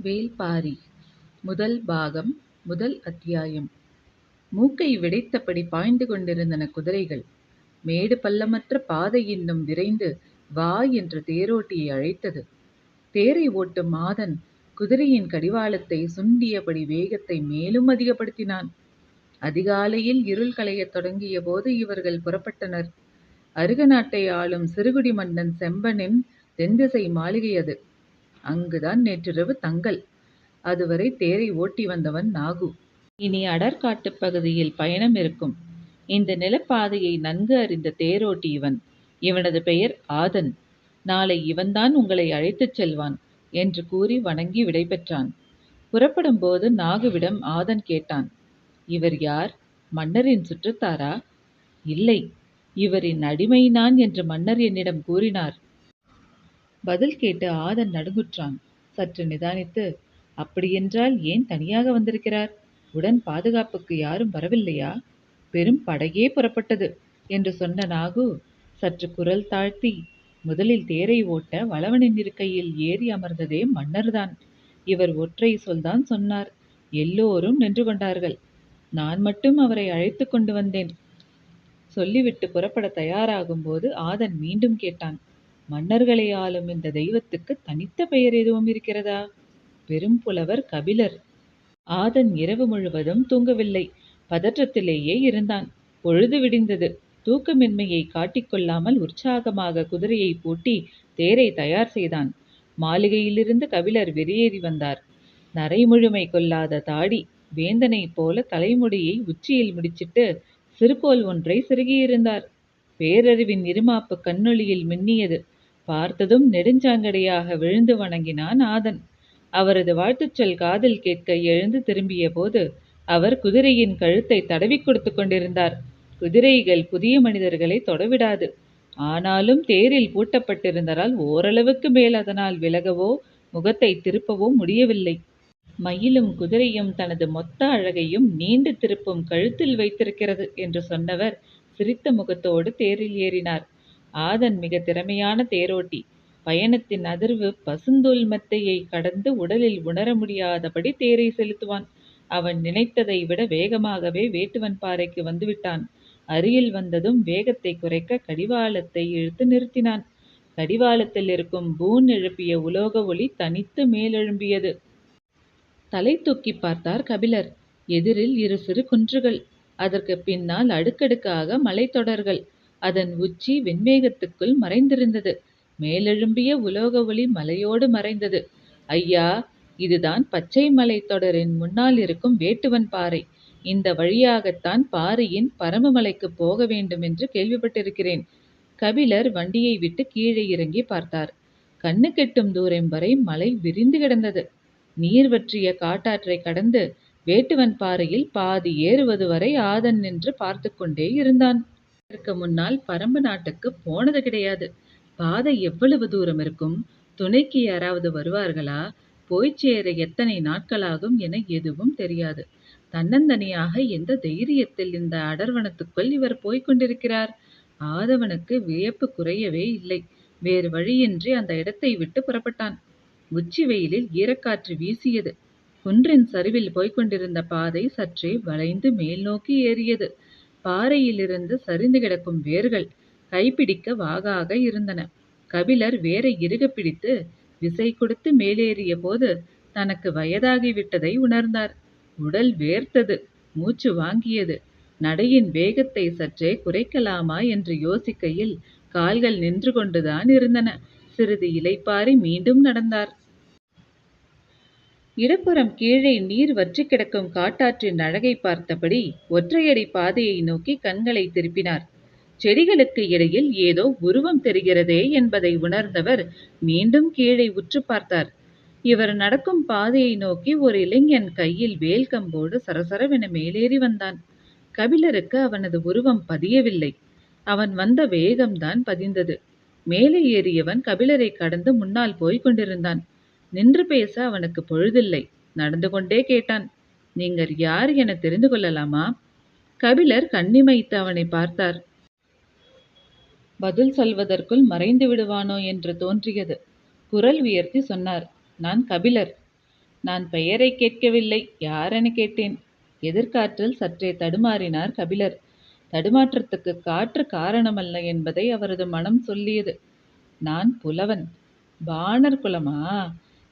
வேள்பாரி முதல் பாகம் முதல் அத்தியாயம். மூக்கை விடைத்தபடி பாய்ந்து கொண்டிருந்தன குதிரைகள். மேடு பள்ளமற்ற பாதை இன்னும் விரைந்து வா என்று தேரோட்டியை அழைத்தது. தேரை ஓட்டும் மாதன் குதிரையின் கடிவாளத்தை சுண்டியபடி வேகத்தை மேலும் அதிகப்படுத்தினான். அதிகாலையில் இருள் களையத் தொடங்கிய போது இவர்கள் புறப்பட்டனர். அருக நாட்டை ஆளும் சிறுகுடி மன்னன் செம்பனின் தென்திசை மாளிகை அது. அங்குதான் நேற்றிரவு தங்கல். அதுவரை தேரை ஓட்டி வந்தவன் நாகு. இனி அடர்காட்டுப் பகுதியில் பயணம் இருக்கும். இந்த நிலப்பாதையை நன்கு அறிந்த தேரோட்டி இவன். இவனது பெயர் ஆதன். நாளை இவன்தான் உங்களை அழைத்துச் செல்வான் என்று கூறி வணங்கி விடைபெற்றான். புறப்படும் போது நாகுவிடம் ஆதன் கேட்டான், இவர் யார்? மன்னரின் சுற்றத்தாரா? இல்லை, இவரின் அடிமை நான் என்று மன்னர் என்னிடம் கூறினார். பதில் கேட்டு ஆதன் நடுங்குற்றான். சற்று நிதானித்து, அப்படியென்றால் ஏன் தனியாக வந்திருக்கிறார்? உடன் பாதுகாப்புக்கு யாரும் வரவில்லையா? பெரும் படையே புறப்பட்டது என்று சொன்ன நாகு சற்று குரல் தாழ்த்தி, முதலில் தேரை ஓட்ட வளவனின் இருக்கையில் ஏறி அமர்ந்ததே மன்னர்தான். இவர் ஒற்றை சொல்தான் சொன்னார். எல்லோரும் நின்று கொண்டார்கள். நான் மட்டும் அவரை அழைத்து கொண்டு வந்தேன். சொல்லிவிட்டு புறப்பட தயாராகும் போது ஆதன் மீண்டும் கேட்டான், மன்னர்களை ஆளும் இந்த தெய்வத்துக்கு தனித்த பெயர் எதுவும் இருக்கிறதா? பெரும் புலவர் கபிலர். ஆதன் இரவு முழுவதும் தூங்கவில்லை. பதற்றத்திலேயே இருந்தான். பொழுது விடிந்தது. தூக்கமின்மையை காட்டிக்கொள்ளாமல் உற்சாகமாக குதிரையை பூட்டி தேரை தயார் செய்தான். மாளிகையிலிருந்து கபிலர் வெளியேறி வந்தார். நரைமுழுமை கொள்ளாத தாடி, வேந்தனை போல தலைமுடியை உச்சியில் முடிச்சிட்டு சிறுகோல் ஒன்றை செருகியிருந்தார். பேரறிவின் இருமாப்பு கண்ணொளியில் மின்னியது. பார்த்ததும் நெடுஞ்சாங்கடையாக விழுந்து வணங்கினான் ஆதன். அவரது வாழ்த்துச்சொல் காதில் கேட்க எழுந்து திரும்பிய போது அவர் குதிரையின் கழுத்தை தடவி கொடுத்து கொண்டிருந்தார். குதிரைகள் புதிய மனிதர்களை தொடவிடாது. ஆனாலும் தேரில் பூட்டப்பட்டிருந்ததால் ஓரளவுக்கு மேல் அதனால் விலகவோ முகத்தை திருப்பவோ முடியவில்லை. மயிலும் குதிரையும் தனது மொத்த அழகையும் நீண்டு திருப்பும் கழுத்தில் வைத்திருக்கிறது என்று சொன்னவர் சிரித்த முகத்தோடு தேரில் ஏறினார். ஆதன் மிக திறமையான தேரோட்டி. பயணத்தின் அதிர்வு பசுந்தோல் மெத்தையை கடந்து உடலில் உணர முடியாதபடி தேரை செலுத்துவான். அவன் நினைத்ததை விட வேகமாகவே வேட்டுவன் பாறைக்கு வந்துவிட்டான். அருகில் வந்ததும் வேகத்தை குறைக்க கடிவாளத்தை இழுத்து நிறுத்தினான். கடிவாளத்தில் இருக்கும் பூன் எழுப்பிய உலோக ஒளி தனித்து மேலெழும்பியது. தலை தூக்கி பார்த்தார் கபிலர். எதிரில் இரு சிறு குன்றுகள், அதற்கு பின்னால் அடுக்கடுக்காக மலைத்தொடர்கள். அதன் உச்சி வெண்மேகத்துக்குள் மறைந்திருந்தது. மேலெழும்பிய உலோக ஒளி மலையோடு மறைந்தது. ஐயா, இதுதான் பச்சை மலை தொடரின் முன்னால் இருக்கும் வேட்டுவன் பாறை. இந்த வழியாகத்தான் பாரியின் பரம்புமலைக்கு போக வேண்டும் என்று கேள்விப்பட்டிருக்கிறேன். கபிலர் வண்டியை விட்டு கீழே இறங்கி பார்த்தார். கண்ணு கெட்டும் தூரம் வரை மலை விரிந்து கிடந்தது. நீர் வற்றிய காட்டாற்றை கடந்து வேட்டுவன் பாறையில் பாதி ஏறுவது வரை ஆதன் நின்று பார்த்து கொண்டே இருந்தான். இதற்கு முன்னால் பரம்பு நாட்டுக்கு போனது கிடையாது. பாதை எவ்வளவு தூரம் இருக்கும்? துணைக்கு யாராவது வருவார்களா? போய்ச் சேர எத்தனை நாட்களாகும் என எதுவும் தெரியாது. தன்னந்தனியாக எந்த தைரியத்தில் இந்த அடர்வனத்துக்குள் இவர் போய்க் கொண்டிருக்கிறார்? ஆதவனுக்கு வியப்பு குறையவே இல்லை. வேறு வழியின்றி அந்த இடத்தை விட்டு புறப்பட்டான். உச்சி வெயிலில் ஈரக்காற்று வீசியது. குன்றின் சரிவில் போய்கொண்டிருந்த பாதை சற்றே வளைந்து மேல் நோக்கி ஏறியது. பாறையிலிருந்து சரிந்து கிடக்கும் வேர்கள் கைப்பிடிக்க வாகாக இருந்தன. கபிலர் வேரை இறுக பிடித்து விசை கொடுத்து மேலேறிய போது தனக்கு வயதாகிவிட்டதை உணர்ந்தார். உடல் வேர்த்தது, மூச்சு வாங்கியது. நடையின் வேகத்தை சற்றே குறைக்கலாமா என்று யோசிக்கையில் கால்கள் நின்று கொண்டுதான் இருந்தன. சிறிது இளைப்பாரி மீண்டும் நடந்தார். இடப்புறம் கீழே நீர் வற்றி கிடக்கும் காட்டாற்றின் அழகை பார்த்தபடி ஒற்றையடி பாதையை நோக்கி கண்களை திருப்பினார். செடிகளுக்கு இடையில் ஏதோ உருவம் தெரிகிறதே என்பதை உணர்ந்தவர் மீண்டும் கீழே உற்று பார்த்தார். இவர் நடக்கும் பாதையை நோக்கி ஒரு இளைஞன் கையில் வேல் கம்போடு சரசரவென மேலேறி வந்தான். கபிலருக்கு அவனது உருவம் பதியவில்லை. அவன் வந்த வேகம்தான் பதிந்தது. மேலே ஏறியவன் கபிலரை கடந்து முன்னால் போய்க் கொண்டிருந்தான். நின்று பேச அவனுக்கு பொழுதில்லை. நடந்து கொண்டே கேட்டான், நீங்கள் யார் என தெரிந்து கொள்ளலாமா? கபிலர் கண்ணிமைத்து அவனை பார்த்தார். பதில் சொல்வதற்குள் மறைந்து விடுவானோ என்று தோன்றியது. குரல் உயர்த்தி சொன்னார், நான் கபிலர். நான் பெயரை கேட்கவில்லை, யாரென கேட்டேன். எதிர்காற்றில் சற்றே தடுமாறினார் கபிலர். தடுமாற்றத்துக்கு காற்று காரணமல்ல என்பதை அவரது மனம் சொல்லியது. நான் புலவன். பாணர் குலமா?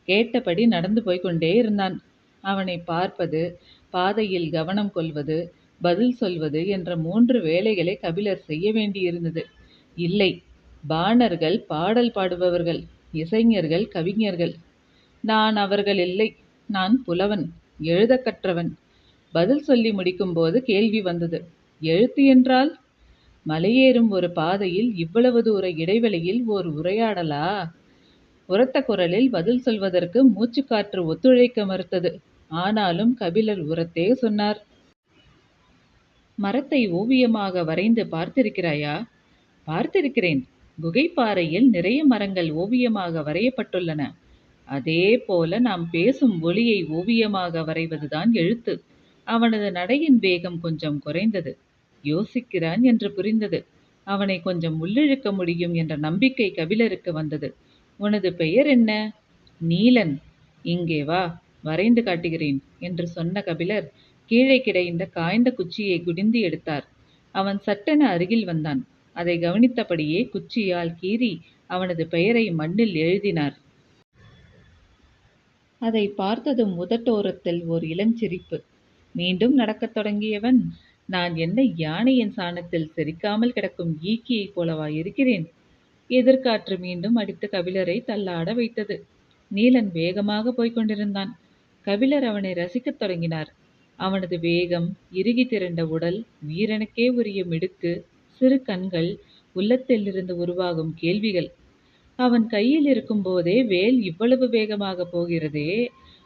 கேட்டபடி நடந்து போய்கொண்டே இருந்தான். அவனை பார்ப்பது, பாதையில் கவனம் கொள்வது, பதில் சொல்வது என்ற 3 வேலைகளை கபிலர் செய்ய வேண்டியிருந்தது. இல்லை, பாணர்கள் பாடல் பாடுபவர்கள், இசைஞர்கள், கவிஞர்கள். நான் அவர்கள் இல்லை. நான் புலவன், எழுதக் கற்றவன். பதில் சொல்லி முடிக்கும்போது கேள்வி வந்தது. எழுத்து என்றால்? மலையேறும் ஒரு பாதையில் இவ்வளவு தூர இடைவெளியில் ஓர் உரையாடலா? உரத்த குரலில் பதில் சொல்வதற்கு மூச்சுக்காற்று ஒத்துழைக்க மறுத்தது. ஆனாலும் கபிலர் உரத்தே சொன்னார். மரத்தை ஓவியமாக வரைந்து பார்த்திருக்கிறாயா? பார்த்திருக்கிறேன். குகைப்பாறையில் நிறைய மரங்கள் ஓவியமாக வரையப்பட்டுள்ளன. அதே போல நாம் பேசும் ஒலியை ஓவியமாக வரைவதுதான் எழுத்து. அவனது நடையின் வேகம் கொஞ்சம் குறைந்தது. யோசிக்கிறான் என்று புரிந்தது. அவனை கொஞ்சம் உள்ளிழுக்க முடியும் என்ற நம்பிக்கை கபிலருக்கு வந்தது. உனது பெயர் என்ன? நீலன். இங்கே வா, வரைந்து காட்டுகிறேன் என்று சொன்ன கபிலர் கீழே கிடைந்த காய்ந்த குச்சியை குடிந்து எடுத்தார். அவன் சட்டென அருகில் வந்தான். அதை கவனித்தபடியே குச்சியால் கீறி அவனது பெயரை மண்ணில் எழுதினார். அதை பார்த்ததும் உதட்டோரத்தில் ஓர் இளஞ்சிரிப்பு. மீண்டும் நடக்கத் தொடங்கியவன், நான் என்ன யானையின் சாணத்தில் செரிக்காமல் கிடக்கும் ஈக்கியைப் போலவா இருக்கிறேன்? எதிர்காற்று மீண்டும் அடித்து கபிலரை தள்ளாட வைத்தது. நீலன் வேகமாக போய்க் கொண்டிருந்தான். கபிலர் அவனை ரசிக்கத் தொடங்கினார். அவனது வேகம், இறுகி திரண்ட உடல், வீரனுக்கே உரிய மிடுக்கு, சிறு கண்கள், உள்ளத்திலிருந்து உருவாகும் கேள்விகள். அவன் கையில் இருக்கும்போதே வேல் இவ்வளவு வேகமாக போகிறதே,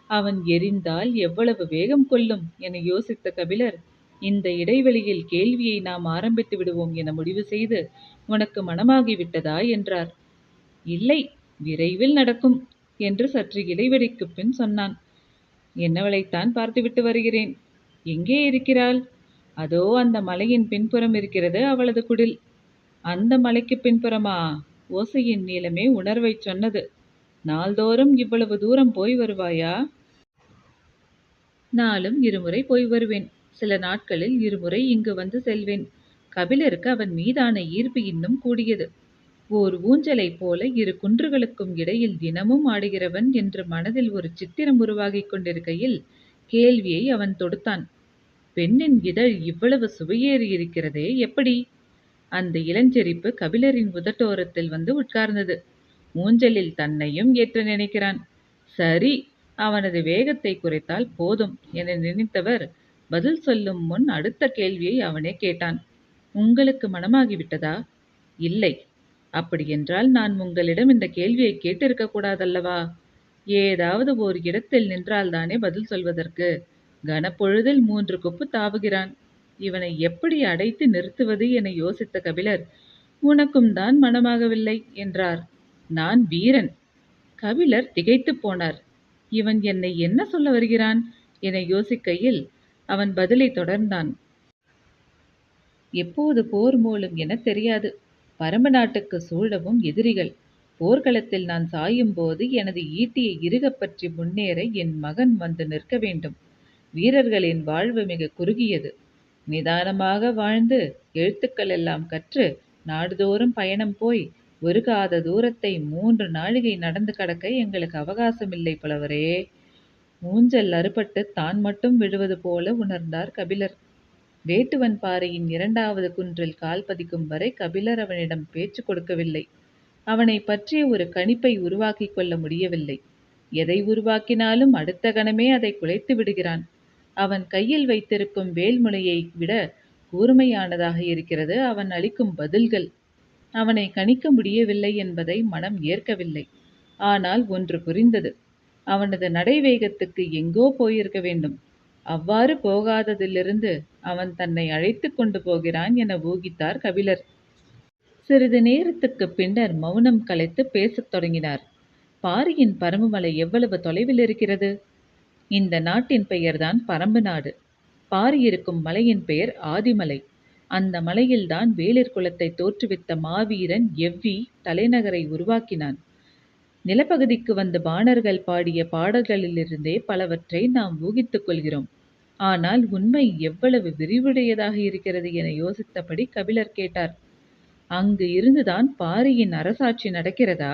அவன் எரிந்தால் எவ்வளவு வேகம் கொள்ளும் என யோசித்த கபிலர், இந்த இடைவெளியில் கேள்வியை நாம் ஆரம்பித்து விடுவோம் என முடிவு செய்து, உனக்கு மனமாகிவிட்டதா என்றார். இல்லை, விரைவில் நடக்கும் என்று சற்று இடைவெளிக்குப் பின் சொன்னான். என்னவளைத்தான் பார்த்துவிட்டு வருகிறேன். எங்கே இருக்கிறாள்? அதோ அந்த மலையின் பின்புறம் இருக்கிறது அவளது குடில். அந்த மலைக்கு பின்புறமா? ஓசையின் நீளமே உணர்வை சொன்னது. நாள்தோறும் இவ்வளவு தூரம் போய் வருவாயா? நாளும் 2 முறை போய் வருவேன். சில நாட்களில் 2 முறை இங்கு வந்து செல்வேன். கபிலருக்கு அவன் மீதான ஈர்ப்பு இன்னும் கூடியது. ஓர் ஊஞ்சலைப் போல 2 குன்றுகளுக்கும் இடையில் தினமும் ஆடுகிறவன் என்று மனதில் ஒரு சித்திரம் உருவாகிக் கொண்டிருக்கையில் கேள்வியை அவன் தொடுத்தான். பெண்ணின் இதழ் இவ்வளவு சுவையேறி இருக்கிறதே, எப்படி? அந்த இளஞ்செரிப்பு கபிலரின் உதட்டோரத்தில் வந்து உட்கார்ந்தது. ஊஞ்சலில் தன்னையும் ஏற்ற நினைக்கிறான். சரி, அவனது வேகத்தை குறைத்தால் போதும் என நினைத்தவர் பதில் சொல்லும் முன் அடுத்த கேள்வியை அவனே கேட்டான். உங்களுக்கு மனமாகிவிட்டதா? இல்லை. அப்படியென்றால் நான் உங்களிடம் இந்த கேள்வியை கேட்டிருக்க கூடாதல்லவா? ஏதாவது ஓர் இடத்தில் நின்றால்தானே பதில் சொல்வதற்கு. கனப்பொழுதில் 3 குப்பு தாவுகிறான். இவனை எப்படி அடைத்து நிறுத்துவது என யோசித்த கபிலர், உனக்கும் தான் மனமாகவில்லை என்றார். நான் வீரன். கபிலர் திகைத்துப் போனார். இவன் என்னை என்ன சொல்ல வருகிறான் என யோசிக்கையில் அவன் பதிலை தொடர்ந்தான். எப்போது போர் மூளும் என தெரியாது. பரம்பு நாட்டுக்கு சூழவும் எதிரிகள். போர்க்களத்தில் நான் சாயும் போது எனது ஈட்டியை இறுகப் பற்றி முன்னேற என் மகன் வந்து நிற்க வேண்டும். வீரர்களின் வாழ்வு மிக குறுகியது. நிதானமாக வாழ்ந்து எழுத்துக்கள் எல்லாம் கற்று நாடுதோறும் பயணம் போய் ஒரு காத தூரத்தை 3 நாழிகை நடந்து கடக்க எங்களுக்கு அவகாசமில்லை புலவரே. ஊஞ்சல் அறுபட்டு தான் மட்டும் விழுவது போல உணர்ந்தார் கபிலர். வேட்டுவன் பாறையின் 2வது குன்றில் கால் பதிக்கும் வரை கபிலர் அவனிடம் பேச்சு கொடுக்கவில்லை. அவனை பற்றிய ஒரு கணிப்பை உருவாக்கிக் கொள்ள முடியவில்லை. எதை உருவாக்கினாலும் அடுத்த கணமே அதை குலைத்து விடுகிறான். அவன் கையில் வைத்திருக்கும் வேல்முனையை விட கூர்மையானதாக இருக்கிறது அவன் அளிக்கும் பதில்கள். அவனை கணிக்க முடியவில்லை என்பதை மனம் ஏற்கவில்லை. ஆனால் ஒன்று புரிந்தது. அவனது நடைவேகத்துக்கு எங்கோ போயிருக்க வேண்டும். அவ்வாறு போகாததிலிருந்து அவன் தன்னை அழைத்து கொண்டு போகிறான் என ஊகித்தார் கபிலர். சிறிது நேரத்துக்குப் பின்னர் மௌனம் கலைத்து பேசத் தொடங்கினார். பாரியின் பரம்புமலை எவ்வளவு தொலைவில் இருக்கிறது? இந்த நாட்டின் பெயர்தான் பரம்பு நாடு. பாரி இருக்கும் மலையின் பெயர் ஆதிமலை. அந்த மலையில்தான் வேளிர் குலத்தை தோற்றுவித்த மாவீரன் எவ்வி தலைநகரை உருவாக்கினான். நிலப்பகுதிக்கு வந்த பாணர்கள் பாடிய பாடல்களிலிருந்தே பலவற்றை நாம் ஊகித்துக் கொள்கிறோம். ஆனால் உண்மை எவ்வளவு விரிவுடையதாக இருக்கிறது என யோசித்தபடி கபிலர் கேட்டார். அங்கு இருந்துதான் பாரியின் அரசாட்சி நடக்கிறதா?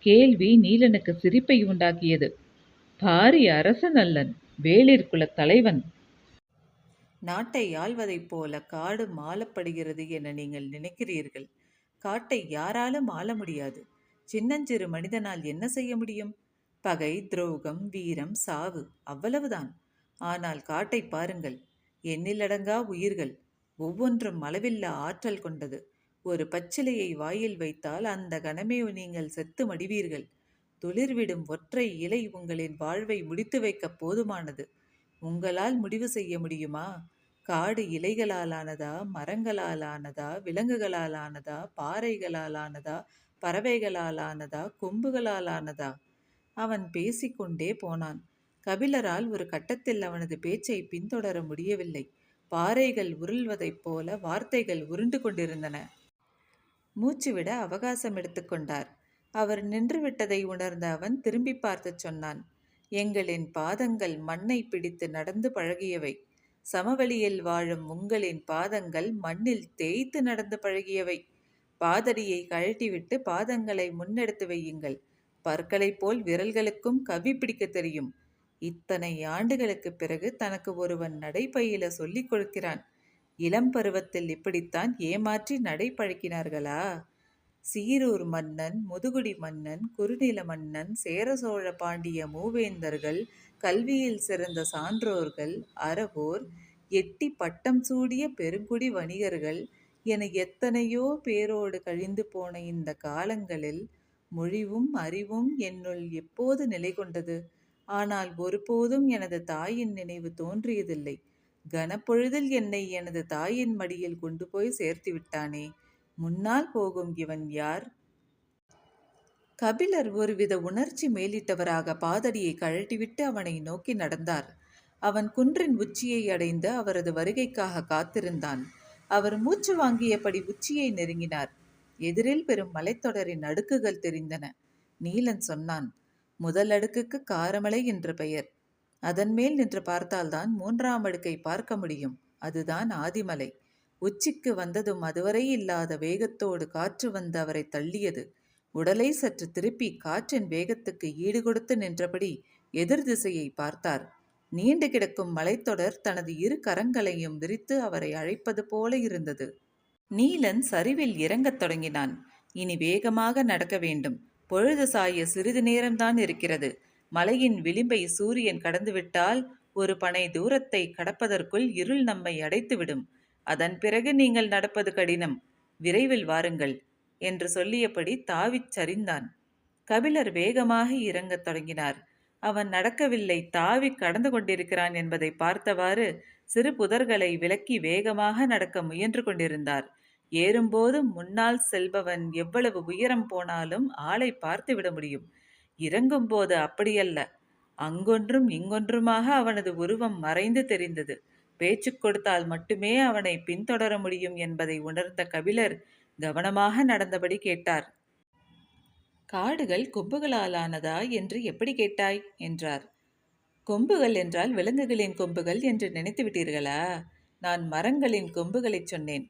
கேள்வி நீலனுக்கு சிரிப்பை உண்டாக்கியது. பாரி அரசன் அல்லன், வேளிர் குலத் தலைவன். நாட்டை ஆள்வதைப் போல காடு ஆளப்படுகிறது என நீங்கள் நினைக்கிறீர்கள். காட்டை யாராலும் ஆள முடியாது. சின்னஞ்சிறு மனிதனால் என்ன செய்ய முடியும்? பகை, துரோகம், வீரம், சாவு, அவ்வளவுதான். ஆனால் காட்டை பாருங்கள். எண்ணிலடங்கா உயிர்கள், ஒவ்வொன்றும் அளவில்லா ஆற்றல் கொண்டது. ஒரு பச்சிலையை வாயில் வைத்தால் அந்த கணமே நீங்கள் செத்து மடிவீர்கள். துளிர்விடும் ஒற்றை இலை உங்களின் வாழ்வை முடித்து வைக்க போதுமானது. உங்களால் முடிவு செய்ய முடியுமா? காடு இலைகளால் ஆனதா, மரங்களால் ஆனதா, விலங்குகளால் ஆனதா, பாறைகளால் ஆனதா, பறவைகளால் ஆனதா, கொம்புகளால் ஆனதா? அவன் பேசிக்கொண்டே போனான். கபிலரால் ஒரு கட்டத்தில் அவனது பேச்சை பின்தொடர முடியவில்லை. பாறைகள் உருள்வதைப் போல வார்த்தைகள் உருண்டு கொண்டிருந்தன. மூச்சுவிட அவகாசம் எடுத்துக்கொண்டார். அவர் நின்றுவிட்டதை உணர்ந்த அவன் திரும்பி பார்த்துச் சொன்னான். எங்களின் பாதங்கள் மண்ணை பிடித்து நடந்து பழகியவை. சமவெளியில் வாழும் உங்களின் பாதங்கள் மண்ணில் தேய்த்து நடந்து பழகியவை. பாதடியை கழட்டிவிட்டு பாதங்களை முன்னெடுத்து வையுங்கள். பற்களைப் போல் விரல்களுக்கும் கவி பிடிக்க தெரியும். இத்தனை ஆண்டுகளுக்கு பிறகு தனக்கு ஒருவன் நடைபயில சொல்லிக் கொடுக்கிறான். இளம் பருவத்தில் இப்படித்தான் ஏமாற்றி நடை பழக்கினார்களா? சீரூர் மன்னன், முதுகுடி மன்னன், குறுநில மன்னன், சேர சோழ பாண்டிய மூவேந்தர்கள், கல்வியில் சிறந்த சான்றோர்கள், அறவோர், எட்டி பட்டம் சூடிய பெருங்குடி வணிகர்கள் என எத்தனையோ பேரோடு கழிந்து போன இந்த காலங்களில் மொழிவும் அறிவும் என்னுள் எப்போது நிலை கொண்டது? ஆனால் ஒருபோதும் எனது தாயின் நினைவு தோன்றியதில்லை. கனப்பொழுதில் என்னை எனது தாயின் மடியில் கொண்டு போய் சேர்த்து விட்டானே, முன்னால் போகும் இவன் யார்? கபிலர் ஒருவித உணர்ச்சி மேலிட்டவராக பாதடியை கழட்டிவிட்டு அவனை நோக்கி நடந்தார். அவன் குன்றின் உச்சியை அடைந்து அவரது வருகைக்காக காத்திருந்தான். அவர் மூச்சு வாங்கியபடி உச்சியை நெருங்கினார். எதிரில் பெரும் மலைத்தொடரின் அடுக்குகள் தெரிந்தன. நீலன் சொன்னான், முதல் அடுக்குக்கு காரமலை என்று பெயர். அதன் மேல் நின்று பார்த்தால்தான் மூன்றாம் அடுக்கை பார்க்க முடியும். அதுதான் ஆதிமலை. உச்சிக்கு வந்ததும் அதுவரை இல்லாத வேகத்தோடு காற்று வந்து அவரை தள்ளியது. உடலை சற்று திருப்பி காற்றின் வேகத்துக்கு ஈடுகொடுத்து நின்றபடி எதிர் திசையை பார்த்தார். நீண்டு கிடக்கும் மலைத்தொடர் தனது இரு கரங்களையும் விரித்து அவரை அழைப்பது போல இருந்தது. நீலன் சரிவில் இறங்கத் தொடங்கினான். இனி வேகமாக நடக்க வேண்டும். பொழுது சாய சிறிது நேரம்தான் இருக்கிறது. மலையின் விளிம்பை சூரியன் கடந்துவிட்டால் ஒரு பனை தூரத்தை கடப்பதற்குள் இருள் நம்மை அடைத்துவிடும். அதன் பிறகு நீங்கள் நடப்பது கடினம். விரைவில் வாருங்கள் என்று சொல்லியபடி தாவிச் சரிந்தான். கபிலர் வேகமாக இறங்கத் தொடங்கினார். அவன் நடக்கவில்லை, தாவி கடந்து கொண்டிருக்கிறான் என்பதை பார்த்தவாறு சிறு புதர்களை விலக்கி வேகமாக நடக்க முயன்று கொண்டிருந்தார். ஏறும்போது முன்னால் செல்பவன் எவ்வளவு உயரம் போனாலும் ஆளை பார்த்து விட முடியும். இறங்கும்போது அப்படியல்ல. அங்கொன்றும் இங்கொன்றுமாக அவனது உருவம் மறைந்து தெரிந்தது. பேச்சு கொடுத்தால் மட்டுமே அவனை பின்தொடர முடியும் என்பதை உணர்ந்த கபிலர் கவனமாக நடந்தபடி கேட்டார். காடுகள் கொம்புகளால் ஆனதா என்று எப்படி கேட்டாய் என்றார். கொம்புகள் என்றால் விலங்குகளின் கொம்புகள் என்று நினைத்து விட்டீர்களா? நான் மரங்களின் கொம்புகளை சொன்னேன்.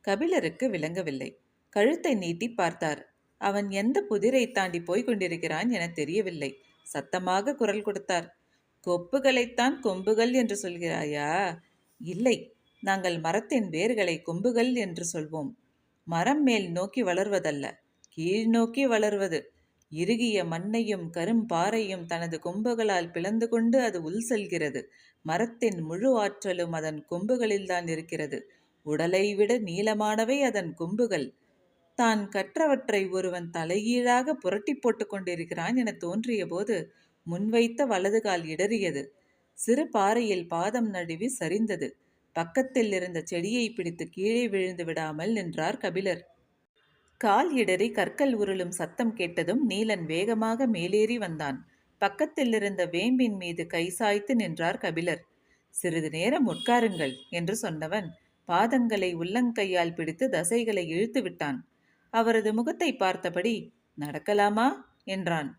கபிலருக்கு விளங்கவில்லை. கழுத்தை நீட்டி பார்த்தார். அவன் எந்த புதிரை தாண்டி போய்க் கொண்டிருக்கிறான் என தெரியவில்லை. சத்தமாக குரல் கொடுத்தார். கொப்புகளைத்தான் கொம்புகள் என்று சொல்கிறாயா? இல்லை, நாங்கள் மரத்தின் வேர்களை கொம்புகள் என்று சொல்வோம். மரம் மேல் நோக்கி வளர்வதல்ல, கீழ் நோக்கி வளர்வது. இறுகிய மண்ணையும் கரும்பாறையும் தனது கொம்புகளால் பிளந்து கொண்டு அது உள் செல்கிறது. மரத்தின் முழு ஆற்றலும் அதன் கொம்புகளில்தான் இருக்கிறது. உடலை விட நீளமானவை அதன் கொம்புகள். தான் கற்றவற்றை ஒருவன் தலைகீழாக புரட்டி போட்டு கொண்டிருக்கிறான் என தோன்றிய போது முன்வைத்த வலது கால் இடறியது. சிறு பாறையில் பாதம் நழுவி சரிந்தது. பக்கத்தில் இருந்த செடியை பிடித்து கீழே விழுந்து விடாமல் நின்றார் கபிலர். கால் இடறி கற்கள் உருளும் சத்தம் கேட்டதும் நீலன் வேகமாக மேலேறி வந்தான். பக்கத்தில் இருந்த வேம்பின் மீது கை சாய்த்து நின்றார் கபிலர். சிறிது நேரம் உட்காருங்கள் என்று சொன்னவன் பாதங்களை உள்ளங்கையால் பிடித்து தசைகளை இழுத்து விட்டான். அவரது முகத்தை பார்த்தபடி, நடக்கலாமா என்றான்.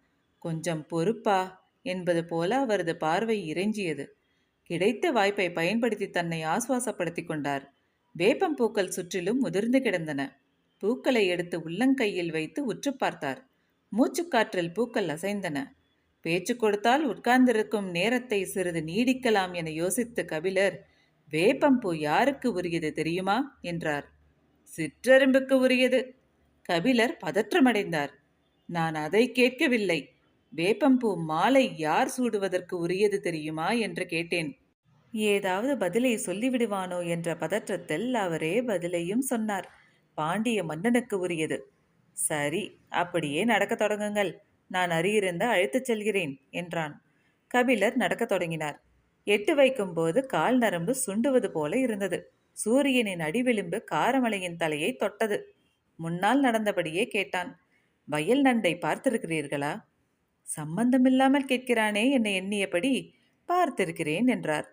கொஞ்சம் பொறுப்பா என்பது போல அவரது பார்வை இறைஞ்சியது. கிடைத்த வாய்ப்பை பயன்படுத்தி தன்னை ஆசுவாசப்படுத்திக் கொண்டார். வேப்பம்பூக்கள் சுற்றிலும் முதிர்ந்து கிடந்தன. பூக்களை எடுத்து உள்ளங்கையில் வைத்து உற்று பார்த்தார். மூச்சுக்காற்றில் பூக்கள் அசைந்தன. பேச்சு கொடுத்தால் உட்கார்ந்திருக்கும் நேரத்தை சிறிது நீடிக்கலாம் என யோசித்த கபிலர், வேப்பம்பூ யாருக்கு உரியது தெரியுமா என்றார். சிற்றெரும்புக்கு உரியது. கபிலர் பதற்றமடைந்தார். நான் அதை கேட்கவில்லை. வேப்பம்பூ மாலை யார் சூடுவதற்கு உரியது தெரியுமா என்று கேட்டேன். ஏதாவது பதிலை சொல்லிவிடுவானோ என்ற பதற்றத்தில் அவரே பதிலையும் சொன்னார். பாண்டிய மன்னனுக்கு உரியது. சரி, அப்படியே நடக்கத் தொடங்குங்கள். நான் அருகிருந்த அழைத்துச் செல்கிறேன் என்றான். கபிலர் நடக்கத் தொடங்கினார். எட்டு வைக்கும் போது கால் நரம்பு சுண்டுவது போல இருந்தது. சூரியனின் அடிவிளிம்பு காரமலையின் தலையை தொட்டது. முன்னால் நடந்தபடியே கேட்டான். வயல் நண்டை பார்த்திருக்கிறீர்களா? சம்பந்தமில்லாமல் கேட்கிறானே என்னை எண்ணியபடி பார்த்திருக்கிறேன் என்றார்.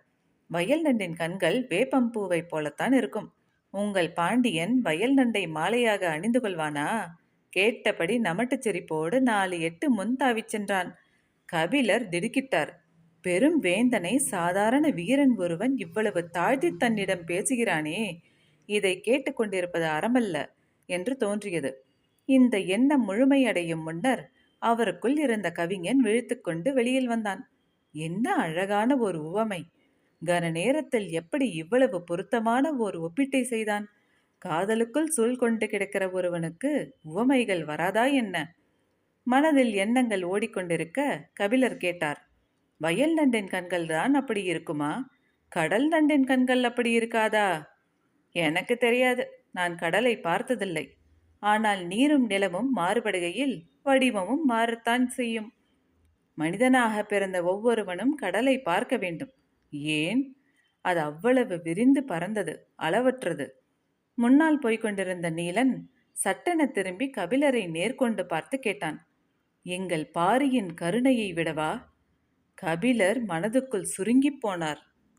வயல் நண்டின் கண்கள் வேப்பம்பூவை போலத்தான் இருக்கும். உங்கள் பாண்டியன் வயல் நண்டை மாலையாக அணிந்து கொள்வானா? கேட்டபடி நமட்டுச் சிரிப்போடு 4 எட்டு முன் தாவிச் சென்றான். கபிலர் திடுக்கிட்டார். பெரும் வேந்தனை சாதாரண வீரன் ஒருவன் இவ்வளவு தாழ்த்தி தன்னிடம் பேசுகிறானே, இதை கேட்டுக்கொண்டிருப்பது அறமல்ல என்று தோன்றியது. இந்த எண்ணம் முழுமையடையும் முன்னர் அவருக்குள் இருந்த கவிஞன் விழித்துக்கொண்டு வெளியில் வந்தான். என்ன அழகான ஒரு உவமை! கன நேரத்தில் எப்படி இவ்வளவு பொருத்தமான ஒரு ஒப்பீட்டை செய்தான்? காதலுக்குள் சூழ் கொண்டு கிடக்கிற ஒருவனுக்கு உவமைகள் வராதா என்ன? மனதில் எண்ணங்கள் ஓடிக்கொண்டிருக்க கபிலர் கேட்டார். வயல் நண்டின் கண்கள் தான் அப்படி இருக்குமா? கடல் நண்டின் கண்கள் அப்படி இருக்காதா? எனக்கு தெரியாது. நான் கடலை பார்த்ததில்லை. ஆனால் நீரும் நிலமும் மாறுபடுகையில் வடிவமும் மாறத்தான் செய்யும். மனிதனாக பிறந்த ஒவ்வொருவனும் கடலை பார்க்க வேண்டும். ஏன்? அது அவ்வளவு விரிந்து பறந்தது, அளவற்றது. முன்னால் போய்கொண்டிருந்த நீலன் சட்டென திரும்பி கபிலரை நேர்கொண்டு பார்த்து கேட்டான். எங்கள் பாரியின் கருணையை விடவா? கபிலர் மனதுக்குள் சுருங்கிப் போனார்.